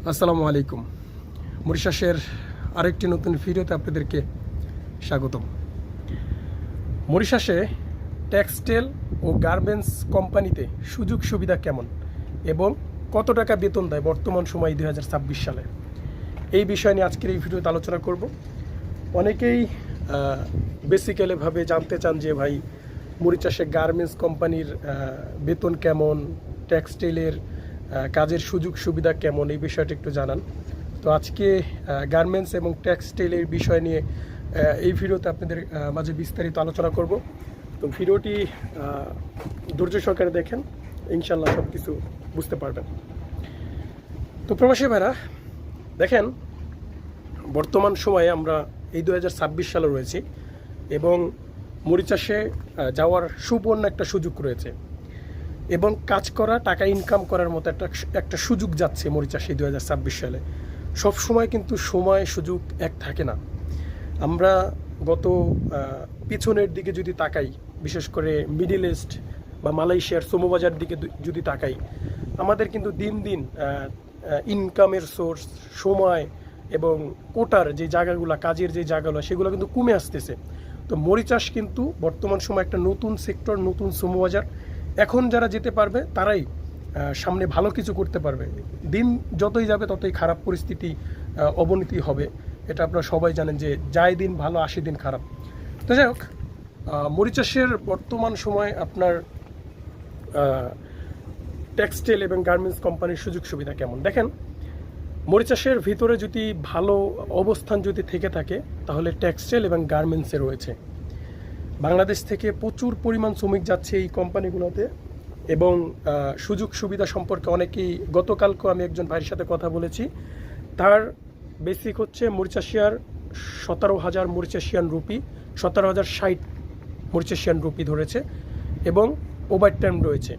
আসসালামু আলাইকুম। মরিশাসের আরেকটি নতুন ভিডিওতে আপনাদেরকে স্বাগতম। মরিশাসে টেক্সটাইল ও গার্মেন্টস কোম্পানিতে সুযোগ সুবিধা কেমন এবং কত টাকা বেতন দেয় বর্তমান সময় 2026 সালে, এই বিষয় নিয়ে আজকের এই ভিডিওতে আলোচনা করব। অনেকেই বেসিক্যালিভাবে জানতে চান যে ভাই মরিশাসে গার্মেন্টস কোম্পানির বেতন কেমন, টেক্সটাইলের কাজের সুযোগ সুবিধা কেমন, এই বিষয়টা একটু জানান। তো আজকে গার্মেন্টস এবং টেক্সটাইলের বিষয় নিয়ে এই ভিডিওতে আপনাদের মাঝে বিস্তারিত আলোচনা করব। তো ভিডিওটি ধৈর্য সহকারে দেখেন, ইনশাল্লাহ সব কিছু বুঝতে পারবেন। তো প্রবাসী ভাইরা দেখেন, বর্তমান সময়ে আমরা এই 2026 সালে রয়েছি এবং মরিশাসে যাওয়ার সুবর্ণ একটা সুযোগ রয়েছে এবং কাজ করা, টাকা ইনকাম করার মতো একটা সুযোগ যাচ্ছে মরিশাসে 2026 সালে। সব সময় কিন্তু সময় সুযোগ এক থাকে না। আমরা গত পিছনের দিকে যদি তাকাই, বিশেষ করে মিডল ইস্ট বা মালয়েশিয়ার সোমবাজার দিকে যদি তাকাই, আমাদের কিন্তু দিন দিন ইনকামের সোর্স, সময় এবং কোটার যে জায়গাগুলো, কাজের যে জায়গাগুলো, সেগুলো কিন্তু কমে আসতেছে। তো মরিশাস কিন্তু বর্তমান সময় একটা নতুন সেক্টর, নতুন সোমবাজার। এখন যারা যেতে পারবে তারাই সামনে ভালো কিছু করতে পারবে। দিন যতই যাবে ততই খারাপ পরিস্থিতি, অবনতি হবে। এটা আপনারা সবাই জানেন যে যায় দিন ভালো, 80 দিন খারাপ। তো যাই হোক, মরিশাসের বর্তমান সময় আপনার টেক্সটাইল এবং গার্মেন্টস কোম্পানির সুযোগ সুবিধা কেমন দেখেন। মরিশাসের ভিতরে যদি ভালো অবস্থান যদি থেকে থাকে তাহলে টেক্সটাইল এবং গার্মেন্টসে রয়েছে। বাংলাদেশ থেকে প্রচুর পরিমাণ শ্রমিক যাচ্ছে এই কোম্পানিগুলোতে এবং সুযোগ সুবিধা সম্পর্কে অনেকেই, গতকালকে আমি একজন ভাইয়ের সাথে কথা বলেছি, তার বেসিক হচ্ছে মরিশাসিয়ার 17,000 মরিশাসিয়ান রুপি, 17,060 মরিশাসিয়ান রুপি ধরেছে এবং ওভার টাইম রয়েছে।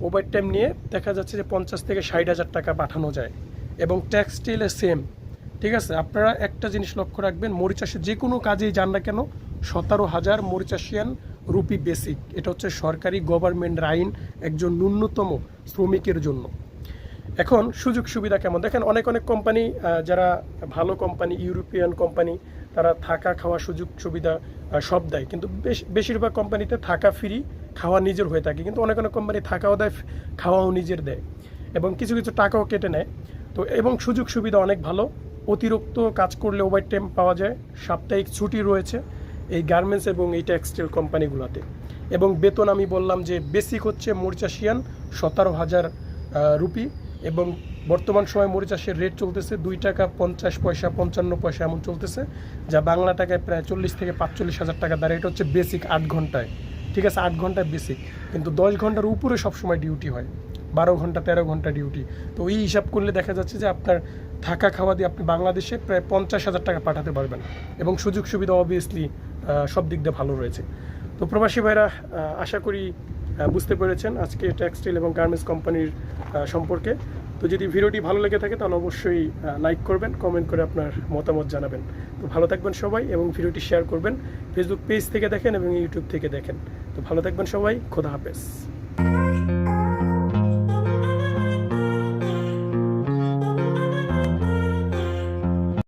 ওভার টাইম নিয়ে দেখা যাচ্ছে যে 50 থেকে 60,000 টাকা পাঠানো যায় এবং টেক্সটাইলে সেম। ঠিক আছে, আপনারা একটা জিনিস লক্ষ্য রাখবেন, মরিশাসে যে কোনো কাজেই যান না কেন 17,000 মরিশাসিয়ান রুপি বেসিক। এটা হচ্ছে সরকারি গভর্নমেন্টের আইন একজন ন্যূনতম শ্রমিকের জন্য। এখন সুযোগ সুবিধা কেমন দেখেন, অনেক অনেক কোম্পানি, যারা ভালো কোম্পানি, ইউরোপিয়ান কোম্পানি, তারা থাকা খাওয়া সুযোগ সুবিধা সব দেয়, কিন্তু বেশিরভাগ কোম্পানিতে থাকা ফ্রি, খাওয়া নিজের হয়ে থাকে। কিন্তু অনেক অনেক কোম্পানি থাকাও দেয়, খাওয়াও নিজের দেয় এবং কিছু কিছু টাকাও কেটে নেয়। তো এবং সুযোগ সুবিধা অনেক ভালো, অতিরিক্ত কাজ করলে ওভার টাইম পাওয়া যায়, সাপ্তাহিক ছুটি রয়েছে এই গার্মেন্টস এবং এই টেক্সটাইল কোম্পানিগুলোতে। এবং বেতন আমি বললাম যে বেসিক হচ্ছে মরিশাসিয়ান 17,000 রুপি এবং বর্তমান সময় মরিশাসের রেট চলতেছে 2 টাকা 50 পয়সা, 55 পয়সা এমন চলতেছে, যা বাংলা টাকায় প্রায় 40 থেকে 45,000 টাকা দাঁড়ায়। এটা হচ্ছে বেসিক 8 ঘন্টায়। ঠিক আছে, 8 ঘন্টায় বেসিক, কিন্তু 10 ঘন্টার উপরে সবসময় ডিউটি হয়, 12 ঘন্টা 13 ঘন্টা ডিউটি। তো এই হিসাব করলে দেখা যাচ্ছে যে আপনার থাকা খাওয়া দিয়ে আপনি বাংলাদেশে প্রায় 50,000 টাকা পাঠাতে পারবেন এবং সুযোগ সুবিধা অবভিয়াসলি সব দিক দিয়ে ভালো রয়েছে। তো প্রবাসী ভাইরা, আশা করি বুঝতে পেরেছেন আজকে টেক্সটাইল এবং গার্মেন্টস কোম্পানির সম্পর্কে। তো যদি ভিডিওটি ভালো লেগে থাকে তাহলে অবশ্যই লাইক করবেন, কমেন্ট করে আপনার মতামত জানাবেন। তো ভালো থাকবেন সবাই এবং ভিডিওটি শেয়ার করবেন। ফেসবুক পেজ থেকে দেখেন এবং ইউটিউব থেকে দেখেন। তো ভালো থাকবেন সবাই, খোদা হাফেজ।